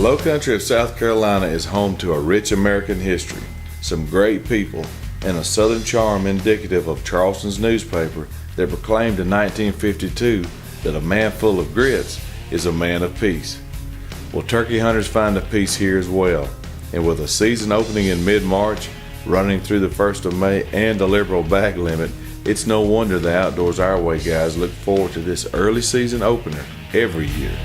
Lowcountry of South Carolina is home to a rich American history, some great people, and a southern charm indicative of Charleston's newspaper that proclaimed in 1952 that a man full of grits is a man of peace. Well, turkey hunters find a peace here as well, and with a season opening in mid-March, running through the 1st of May, and a liberal bag limit, it's no wonder the Outdoors Our Way guys look forward to this early season opener every year.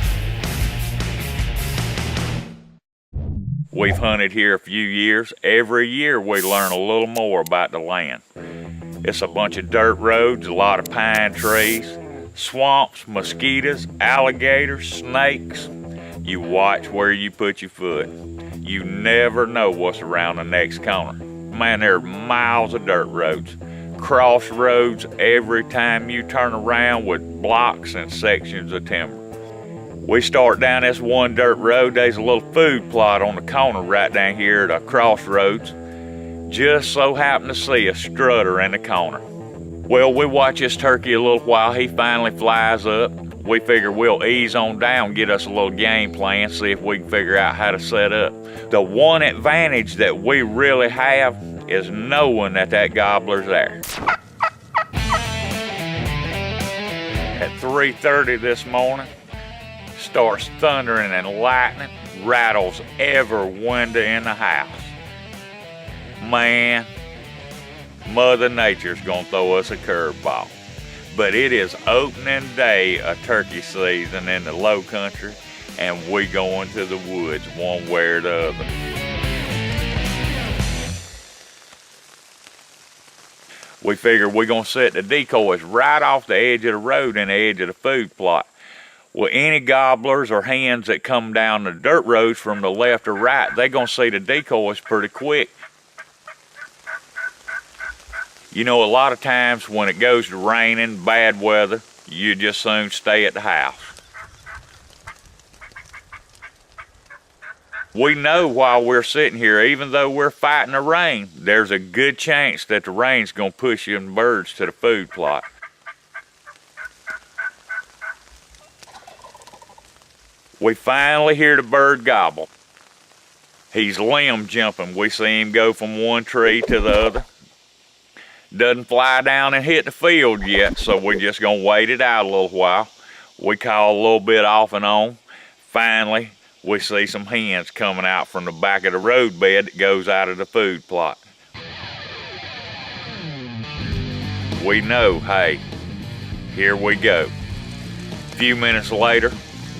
We've hunted here a few years. Every year we learn a little more about the land. It's a bunch of dirt roads, a lot of pine trees, swamps, mosquitoes, alligators, snakes. You watch where you put your foot. You never know what's around the next corner. Man, there are miles of dirt roads, crossroads every time you turn around with blocks and sections of timber. We start down this one dirt road. There's a little food plot on the corner right down here at a crossroads. Just so happen to see a strutter in the corner. Well, we watch this turkey a little while. He finally flies up. We figure we'll ease on down, get us a little game plan, see if we can figure out how to set up. The one advantage that we really have is knowing that that gobbler's there. At 3:30 this morning, starts thundering and lightning, rattles every window in the house. Man, Mother Nature's gonna throw us a curveball. But it is opening day of turkey season in the low country, and we going to the woods one way or the other. We figure we're gonna set the decoys right off the edge of the road and the edge of the food plot. Well, any gobblers or hens that come down the dirt roads from the left or right, they're gonna see the decoys pretty quick. You know, a lot of times when it goes to raining, bad weather, you just soon stay at the house. We know while we're sitting here, even though we're fighting the rain, there's a good chance that the rain's gonna push them birds to the food plot. We finally hear the bird gobble. He's limb jumping. We see him go from one tree to the other. Doesn't fly down and hit the field yet, so we're just gonna wait it out a little while. We call a little bit off and on. Finally, we see some hens coming out from the back of the road bed that goes out of the food plot. We know, hey, here we go. A few minutes later,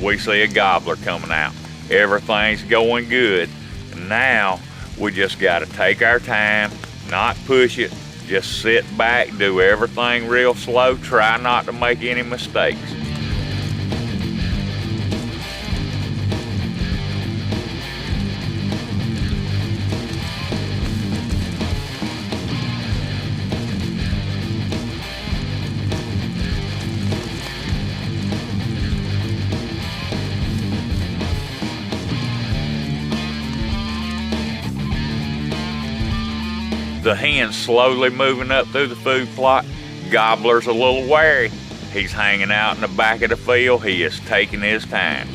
we see a gobbler coming out. Everything's going good. Now, we just gotta take our time, not push it, just sit back, do everything real slow, try not to make any mistakes. The hen's slowly moving up through the food plot. Gobbler's a little wary. He's hanging out in the back of the field. He is taking his time.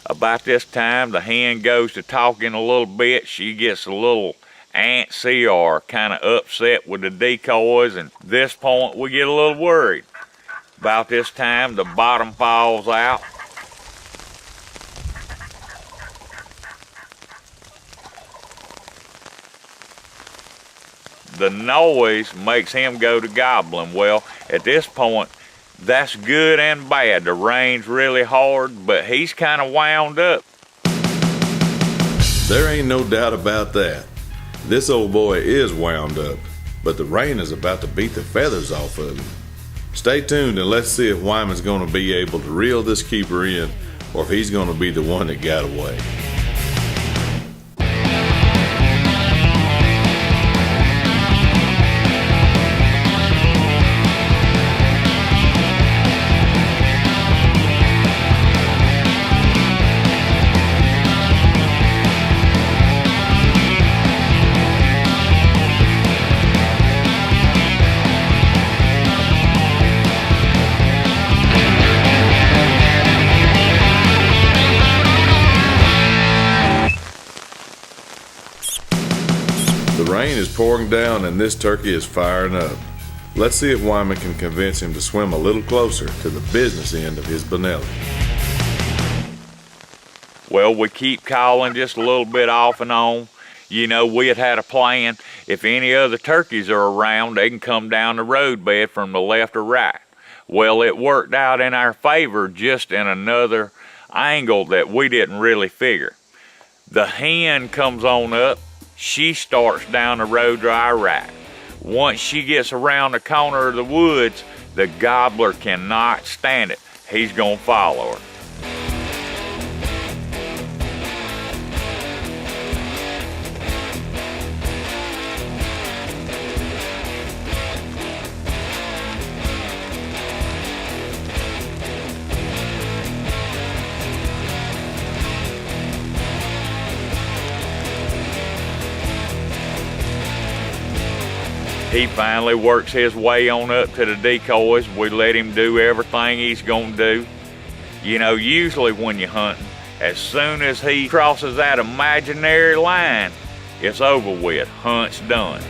About this time, the hen goes to talking a little bit. She gets a little antsy or kind of upset with the decoys, and at this point we get a little worried. About this time, the bottom falls out. The noise makes him go to gobbling. Well, at this point, that's good and bad. The rain's really hard, but he's kind of wound up. There ain't no doubt about that. This old boy is wound up. but the rain is about to beat the feathers off of him. Stay tuned and let's see if Wyman's going to be able to reel this keeper in, or if he's going to be the one that got away. The rain is pouring down and this turkey is firing up. Let's see if Wyman can convince him to swim a little closer to the business end of his Benelli. Well, we keep calling just a little bit off and on. You know, we had a plan. If any other turkeys are around, they can come down the road bed from the left or right. Well, it worked out in our favor, just in another angle that we didn't really figure. The hen comes on up. She starts down the road to our right. Once she gets around the corner of the woods, the gobbler cannot stand it. He's gonna follow her. He finally works his way on up to the decoys. We let him do everything he's gonna do. You know, usually when you're hunting, as soon as he crosses that imaginary line, it's over with, hunt's done.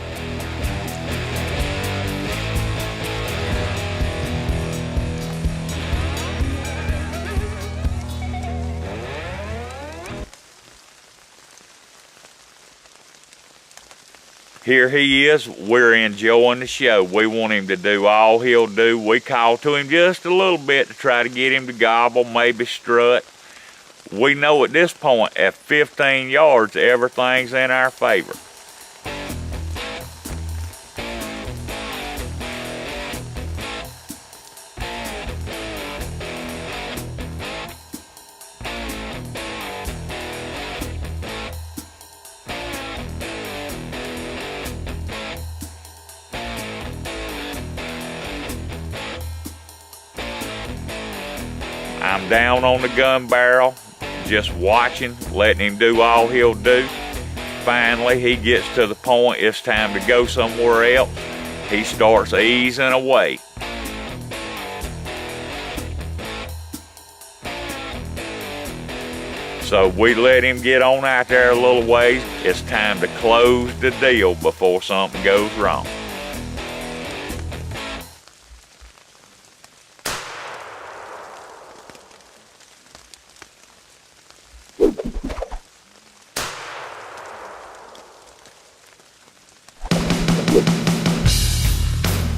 Here he is, we're enjoying the show. We want him to do all he'll do. We call to him just a little bit to try to get him to gobble, maybe strut. We know at this point, at 15 yards, everything's in our favor. I'm down on the gun barrel, just watching, letting him do all he'll do. Finally, he gets to the point it's time to go somewhere else. He starts easing away. So we let him get on out there a little ways. It's time to close the deal before something goes wrong.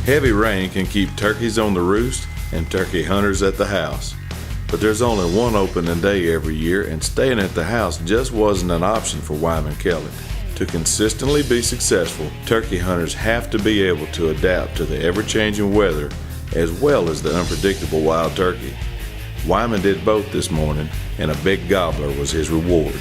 Heavy rain can keep turkeys on the roost and turkey hunters at the house. But there's only one opening day every year, and staying at the house just wasn't an option for Wyman Kellett. To consistently be successful, turkey hunters have to be able to adapt to the ever-changing weather as well as the unpredictable wild turkey. Wyman did both this morning, and a big gobbler was his reward.